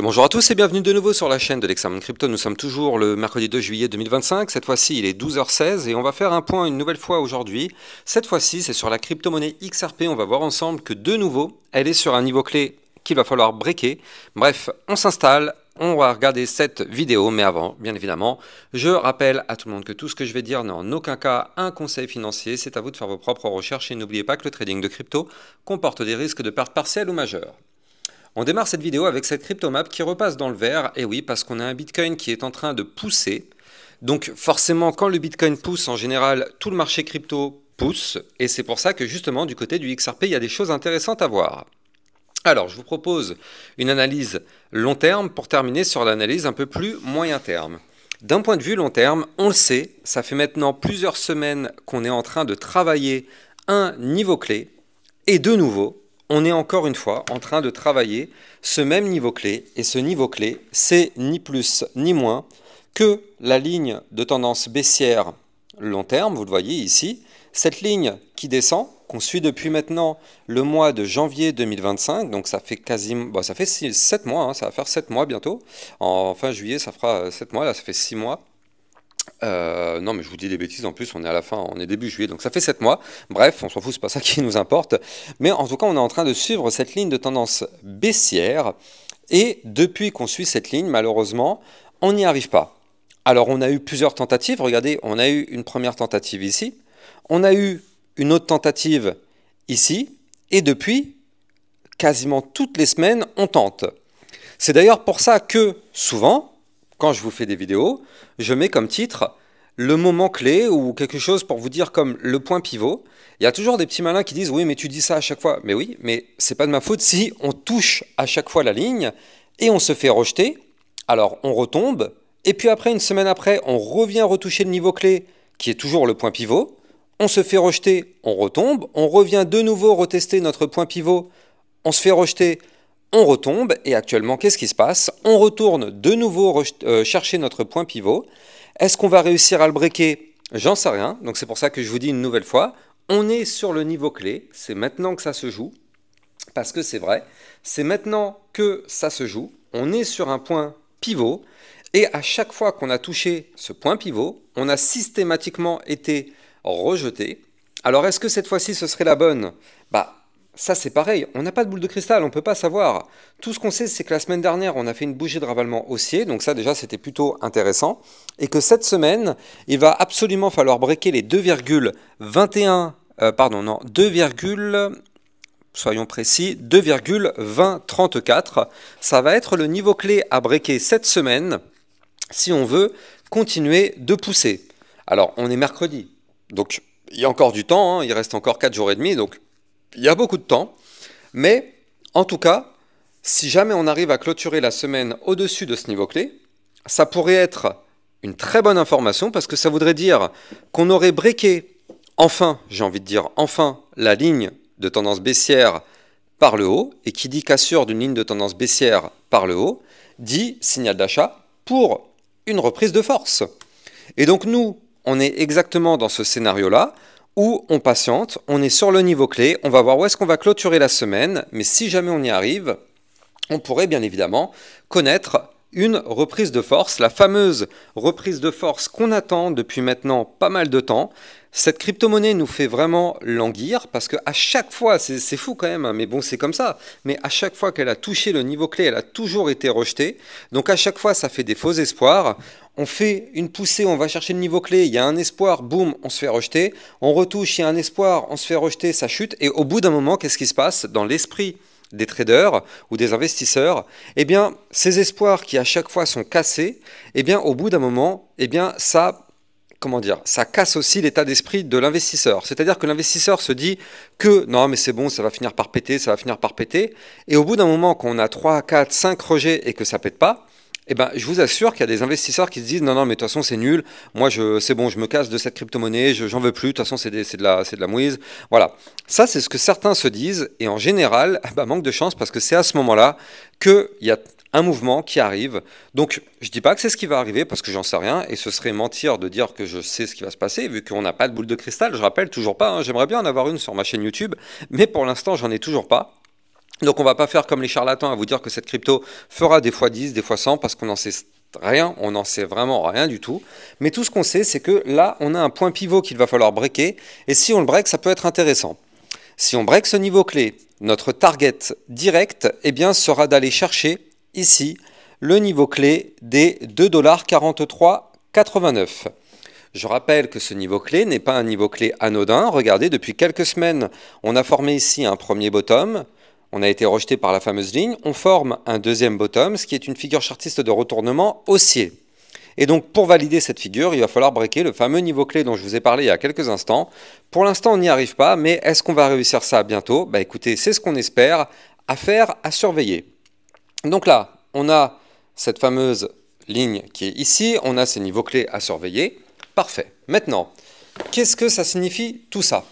Bonjour à tous et bienvenue de nouveau sur la chaîne de l'Examen Crypto. Nous sommes toujours le mercredi 2 juillet 2025. Cette fois-ci, il est 12h16 et on va faire un point une nouvelle fois aujourd'hui. Cette fois-ci, c'est sur la crypto-monnaie XRP. On va voir ensemble que de nouveau, elle est sur un niveau clé qu'il va falloir breaker. Bref, on s'installe. On va regarder cette vidéo, mais avant, bien évidemment, je rappelle à tout le monde que tout ce que je vais dire n'est en aucun cas un conseil financier. C'est à vous de faire vos propres recherches et n'oubliez pas que le trading de crypto comporte des risques de perte partielle ou majeure. On démarre cette vidéo avec cette cryptomap qui repasse dans le vert, et oui, parce qu'on a un Bitcoin qui est en train de pousser. Donc forcément, quand le Bitcoin pousse, en général, tout le marché crypto pousse, et c'est pour ça que justement, du côté du XRP, il y a des choses intéressantes à voir. Alors, je vous propose une analyse long terme pour terminer sur l'analyse un peu plus moyen terme. D'un point de vue long terme, on le sait, ça fait maintenant plusieurs semaines qu'on est en train de travailler un niveau clé, et de nouveau, on est encore une fois en train de travailler ce même niveau clé. Et ce niveau clé, c'est ni plus ni moins que la ligne de tendance baissière long terme, vous le voyez ici. Cette ligne qui descend, qu'on suit depuis maintenant le mois de janvier 2025, donc ça fait quasiment, bon, ça fait 7 mois, hein, ça va faire 7 mois bientôt. En fin juillet, ça fera 7 mois, là ça fait 6 mois. Non, mais je vous dis des bêtises, en plus on est à la fin, on est début juillet, donc ça fait 7 mois. Bref, on s'en fout, c'est pas ça qui nous importe. Mais en tout cas, on est en train de suivre cette ligne de tendance baissière. Et depuis qu'on suit cette ligne, malheureusement, on n'y arrive pas. Alors on a eu plusieurs tentatives, regardez, on a eu une première tentative ici, on a eu une autre tentative ici, et depuis, quasiment toutes les semaines, on tente. C'est d'ailleurs pour ça que, souvent, quand je vous fais des vidéos, je mets comme titre le moment clé ou quelque chose pour vous dire comme le point pivot. Il y a toujours des petits malins qui disent « Oui, mais tu dis ça à chaque fois. » Mais oui, mais c'est pas de ma faute si on touche à chaque fois la ligne et on se fait rejeter. Alors, on retombe. Et puis après, une semaine après, on revient retoucher le niveau clé qui est toujours le point pivot. On se fait rejeter, on retombe. On revient de nouveau retester notre point pivot. On se fait rejeter. On retombe et actuellement, qu'est-ce qui se passe? On retourne de nouveau chercher notre point pivot. Est-ce qu'on va réussir à le breaker? J'en sais rien. Donc c'est pour ça que je vous dis une nouvelle fois, on est sur le niveau clé. C'est maintenant que ça se joue. Parce que c'est vrai, c'est maintenant que ça se joue. On est sur un point pivot. Et à chaque fois qu'on a touché ce point pivot, on a systématiquement été rejeté. Alors est-ce que cette fois-ci ce serait la bonne? Ça c'est pareil, on n'a pas de boule de cristal, on ne peut pas savoir. Tout ce qu'on sait, c'est que la semaine dernière, on a fait une bougie de ravalement haussier, donc ça déjà c'était plutôt intéressant. Et que cette semaine, il va absolument falloir breaker les 2,21, non, 2, soyons précis, 2,2034. Ça va être le niveau clé à breaker cette semaine si on veut continuer de pousser. Alors on est mercredi, donc il y a encore du temps, hein, il reste encore 4 jours et demi, donc il y a beaucoup de temps, mais en tout cas, si jamais on arrive à clôturer la semaine au-dessus de ce niveau clé, ça pourrait être une très bonne information parce que ça voudrait dire qu'on aurait breaké enfin, j'ai envie de dire enfin, la ligne de tendance baissière par le haut, et qui dit cassure d'une ligne de tendance baissière par le haut, dit signal d'achat pour une reprise de force. Et donc nous, on est exactement dans ce scénario-là, où on patiente, on est sur le niveau clé, on va voir où est-ce qu'on va clôturer la semaine, mais si jamais on y arrive, on pourrait bien évidemment connaître une reprise de force, la fameuse reprise de force qu'on attend depuis maintenant pas mal de temps. Cette crypto-monnaie nous fait vraiment languir parce qu'à chaque fois, c'est fou quand même, hein, mais bon c'est comme ça, mais à chaque fois qu'elle a touché le niveau clé, elle a toujours été rejetée. Donc à chaque fois, ça fait des faux espoirs. On fait une poussée, on va chercher le niveau clé, il y a un espoir, boum, on se fait rejeter. On retouche, il y a un espoir, on se fait rejeter, ça chute. Et au bout d'un moment, qu'est-ce qui se passe dans l'esprit des traders ou des investisseurs? Eh bien, ces espoirs qui à chaque fois sont cassés, eh bien, au bout d'un moment, eh bien, ça casse aussi l'état d'esprit de l'investisseur. C'est-à-dire que l'investisseur se dit que non, mais c'est bon, ça va finir par péter, ça va finir par péter. Et au bout d'un moment, quand on a 3, 4, 5 rejets et que ça pète pas, eh ben, je vous assure qu'il y a des investisseurs qui se disent non, non, mais de toute façon, c'est nul. Moi, c'est bon, je me casse de cette crypto-monnaie, j'en veux plus. De toute façon, c'est de la mouise. Voilà. Ça, c'est ce que certains se disent. Et en général, manque de chance parce que c'est à ce moment-là qu'il y a un mouvement qui arrive. Donc, je ne dis pas que c'est ce qui va arriver parce que j'en sais rien. Et ce serait mentir de dire que je sais ce qui va se passer vu qu'on n'a pas de boule de cristal. Je rappelle toujours pas. Hein, j'aimerais bien en avoir une sur ma chaîne YouTube. Mais pour l'instant, j'en ai toujours pas. Donc on va pas faire comme les charlatans à vous dire que cette crypto fera des fois 10, des fois 100 parce qu'on n'en sait rien, on n'en sait vraiment rien du tout. Mais tout ce qu'on sait, c'est que là, on a un point pivot qu'il va falloir breaker et si on le break, ça peut être intéressant. Si on break ce niveau clé, notre target direct eh bien, sera d'aller chercher ici le niveau clé des 2,4389 $. Je rappelle que ce niveau clé n'est pas un niveau clé anodin. Regardez, depuis quelques semaines, on a formé ici un premier bottom. On a été rejeté par la fameuse ligne. On forme un deuxième bottom, ce qui est une figure chartiste de retournement haussier. Et donc, pour valider cette figure, il va falloir breaker le fameux niveau clé dont je vous ai parlé il y a quelques instants. Pour l'instant, on n'y arrive pas, mais est-ce qu'on va réussir ça bientôt? Bah écoutez, c'est ce qu'on espère. Affaire à surveiller. Donc là, on a cette fameuse ligne qui est ici. On a ces niveaux clés à surveiller. Parfait. Maintenant, qu'est-ce que ça signifie tout ça?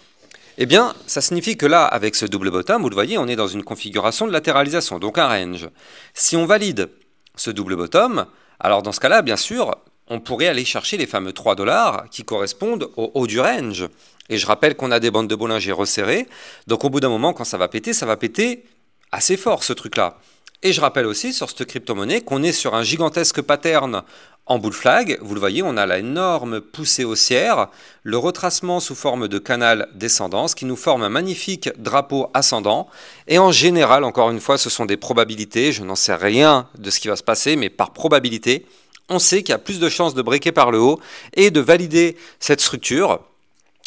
Eh bien, ça signifie que là, avec ce double bottom, vous le voyez, on est dans une configuration de latéralisation, donc un range. Si on valide ce double bottom, alors dans ce cas-là, bien sûr, on pourrait aller chercher les fameux 3 $ qui correspondent au haut du range. Et je rappelle qu'on a des bandes de Bollinger resserrées, donc au bout d'un moment, quand ça va péter assez fort, ce truc-là. Et je rappelle aussi sur cette crypto-monnaie qu'on est sur un gigantesque pattern en bull flag. Vous le voyez, on a la énorme poussée haussière, le retracement sous forme de canal descendant, ce qui nous forme un magnifique drapeau ascendant. Et en général, encore une fois, ce sont des probabilités. Je n'en sais rien de ce qui va se passer, mais par probabilité, on sait qu'il y a plus de chances de breaker par le haut et de valider cette structure.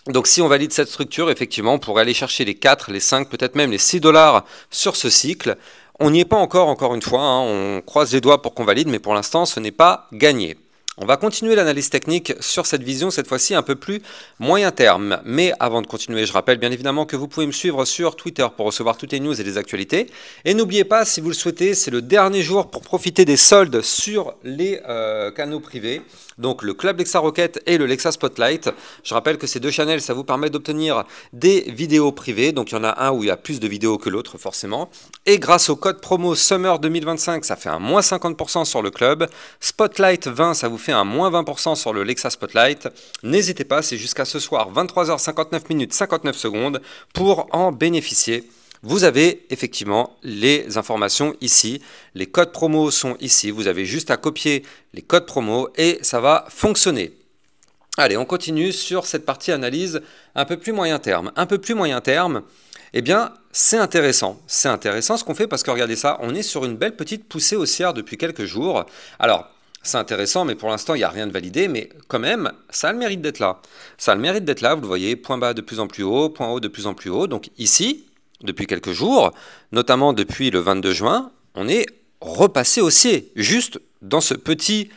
Donc si on valide cette structure, effectivement, on pourrait aller chercher les 4, les 5, peut-être même les 6 $ sur ce cycle. On n'y est pas encore une fois, hein, on croise les doigts pour qu'on valide, mais pour l'instant, ce n'est pas gagné. On va continuer l'analyse technique sur cette vision, cette fois-ci un peu plus moyen terme. Mais avant de continuer, je rappelle bien évidemment que vous pouvez me suivre sur Twitter pour recevoir toutes les news et les actualités. Et n'oubliez pas, si vous le souhaitez, c'est le dernier jour pour profiter des soldes sur les canaux privés. Donc le Club Lexa Rocket et le Lexa Spotlight. Je rappelle que ces deux channels, ça vous permet d'obtenir des vidéos privées. Donc il y en a un où il y a plus de vidéos que l'autre forcément. Et grâce au code promo Summer 2025, ça fait un moins 50% sur le club. Spotlight 20, ça vous fait un moins 20% sur le Lexa Spotlight. N'hésitez pas, c'est jusqu'à ce soir 23h59 59 secondes pour en bénéficier. Vous avez effectivement les informations ici, les codes promo sont ici, vous avez juste à copier les codes promo et ça va fonctionner. Allez, on continue sur cette partie analyse un peu plus moyen terme. Un peu plus moyen terme, eh bien c'est intéressant ce qu'on fait parce que regardez ça, on est sur une belle petite poussée haussière depuis quelques jours. Alors, c'est intéressant, mais pour l'instant, il n'y a rien de validé, mais quand même, ça a le mérite d'être là. Ça a le mérite d'être là, vous le voyez, point bas de plus en plus haut, point haut de plus en plus haut, donc ici, depuis quelques jours, notamment depuis le 22 juin, on est repassé haussier, juste dans ce petit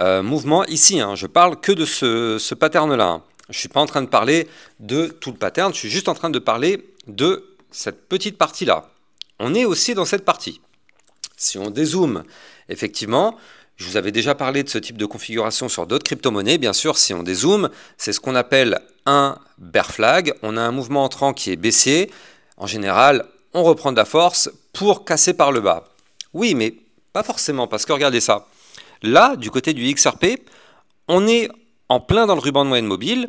mouvement ici. Hein. Je parle que de ce pattern-là. Hein. Je ne suis pas en train de parler de tout le pattern, je suis juste en train de parler de cette petite partie-là. On est aussi dans cette partie. Si on dézoome, effectivement, je vous avais déjà parlé de ce type de configuration sur d'autres crypto-monnaies. Bien sûr, si on dézoome, c'est ce qu'on appelle un bear flag. On a un mouvement entrant qui est baissier. En général, on reprend de la force pour casser par le bas. Oui, mais pas forcément, parce que regardez ça. Là, du côté du XRP, on est en plein dans le ruban de moyenne mobile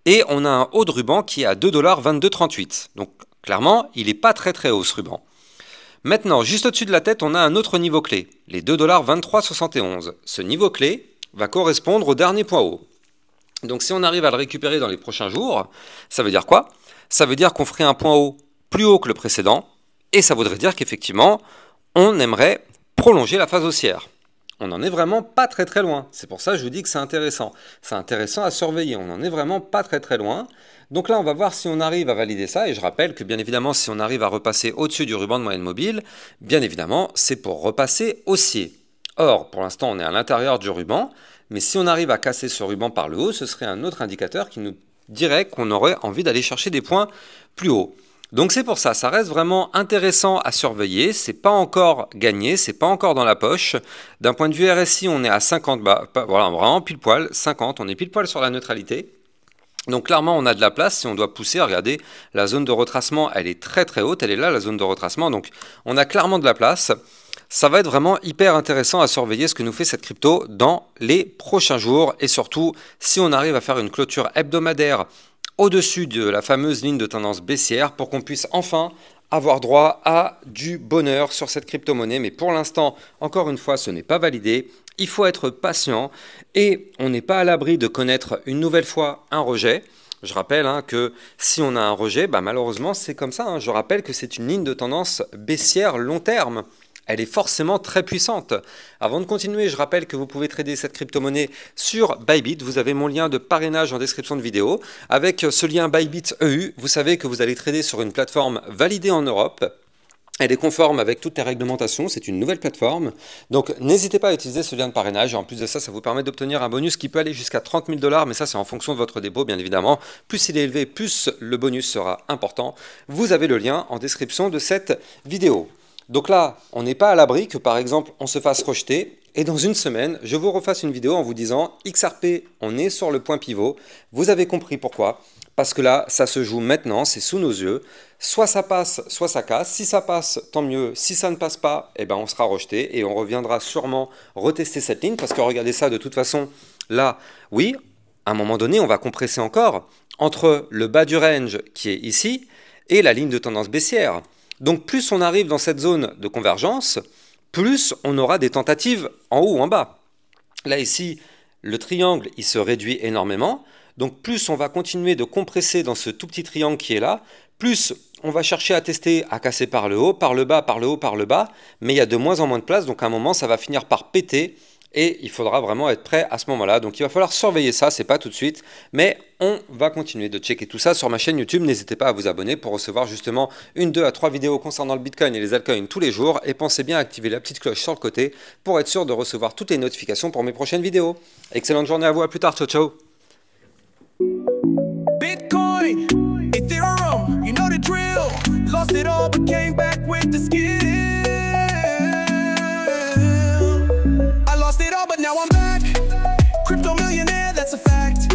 et on a un haut de ruban qui est à 2,2238 $. Donc, clairement, il n'est pas très haut ce ruban. Maintenant, juste au-dessus de la tête, on a un autre niveau clé, les 2,2371 $. Ce niveau clé va correspondre au dernier point haut. Donc, si on arrive à le récupérer dans les prochains jours, ça veut dire quoi? Ça veut dire qu'on ferait un point haut plus haut que le précédent, et ça voudrait dire qu'effectivement, on aimerait prolonger la phase haussière. On n'en est vraiment pas très loin. C'est pour ça que je vous dis que c'est intéressant. C'est intéressant à surveiller. On n'en est vraiment pas très loin. Donc là, on va voir si on arrive à valider ça. Et je rappelle que bien évidemment, si on arrive à repasser au-dessus du ruban de moyenne mobile, bien évidemment, c'est pour repasser haussier. Or, pour l'instant, on est à l'intérieur du ruban. Mais si on arrive à casser ce ruban par le haut, ce serait un autre indicateur qui nous dirait qu'on aurait envie d'aller chercher des points plus hauts. Donc c'est pour ça, ça reste vraiment intéressant à surveiller, c'est pas encore gagné, c'est pas encore dans la poche. D'un point de vue RSI, on est à 50, voilà, vraiment pile poil, 50, on est pile poil sur la neutralité. Donc clairement, on a de la place, si on doit pousser, regardez, la zone de retracement, elle est très haute, elle est là, la zone de retracement, donc on a clairement de la place. Ça va être vraiment hyper intéressant à surveiller ce que nous fait cette crypto dans les prochains jours, et surtout, si on arrive à faire une clôture hebdomadaire au-dessus de la fameuse ligne de tendance baissière pour qu'on puisse enfin avoir droit à du bonheur sur cette crypto-monnaie. Mais pour l'instant, encore une fois, ce n'est pas validé. Il faut être patient et on n'est pas à l'abri de connaître une nouvelle fois un rejet. Je rappelle que si on a un rejet, malheureusement c'est comme ça. Je rappelle que c'est une ligne de tendance baissière long terme. Elle est forcément très puissante. Avant de continuer, je rappelle que vous pouvez trader cette crypto-monnaie sur Bybit. Vous avez mon lien de parrainage en description de vidéo. Avec ce lien Bybit EU, vous savez que vous allez trader sur une plateforme validée en Europe. Elle est conforme avec toutes les réglementations, c'est une nouvelle plateforme. Donc n'hésitez pas à utiliser ce lien de parrainage. Et en plus de ça, ça vous permet d'obtenir un bonus qui peut aller jusqu'à 30 000 $. Mais ça, c'est en fonction de votre dépôt, bien évidemment. Plus il est élevé, plus le bonus sera important. Vous avez le lien en description de cette vidéo. Donc là, on n'est pas à l'abri que par exemple, on se fasse rejeter. Et dans une semaine, je vous refasse une vidéo en vous disant XRP, on est sur le point pivot. Vous avez compris pourquoi. Parce que là, ça se joue maintenant, c'est sous nos yeux. Soit ça passe, soit ça casse. Si ça passe, tant mieux. Si ça ne passe pas, on sera rejeté et on reviendra sûrement retester cette ligne. Parce que regardez ça, de toute façon, là, oui, à un moment donné, on va compresser encore entre le bas du range qui est ici et la ligne de tendance baissière. Donc plus on arrive dans cette zone de convergence, plus on aura des tentatives en haut ou en bas. Là ici, le triangle, il se réduit énormément. Donc plus on va continuer de compresser dans ce tout petit triangle qui est là, plus on va chercher à tester, à casser par le haut, par le bas, par le haut, par le bas. Mais il y a de moins en moins de place, donc à un moment, ça va finir par péter. Et il faudra vraiment être prêt à ce moment-là. Donc il va falloir surveiller ça, c'est pas tout de suite. Mais on va continuer de checker tout ça sur ma chaîne YouTube. N'hésitez pas à vous abonner pour recevoir justement 1, 2 à 3 vidéos concernant le Bitcoin et les altcoins tous les jours. Et pensez bien à activer la petite cloche sur le côté pour être sûr de recevoir toutes les notifications pour mes prochaines vidéos. Excellente journée à vous, à plus tard, ciao ciao. Bitcoin, Ethereum, you know the drill. Lost it all but came back with the skill. I lost it all but now I'm back. Crypto millionaire, that's a fact.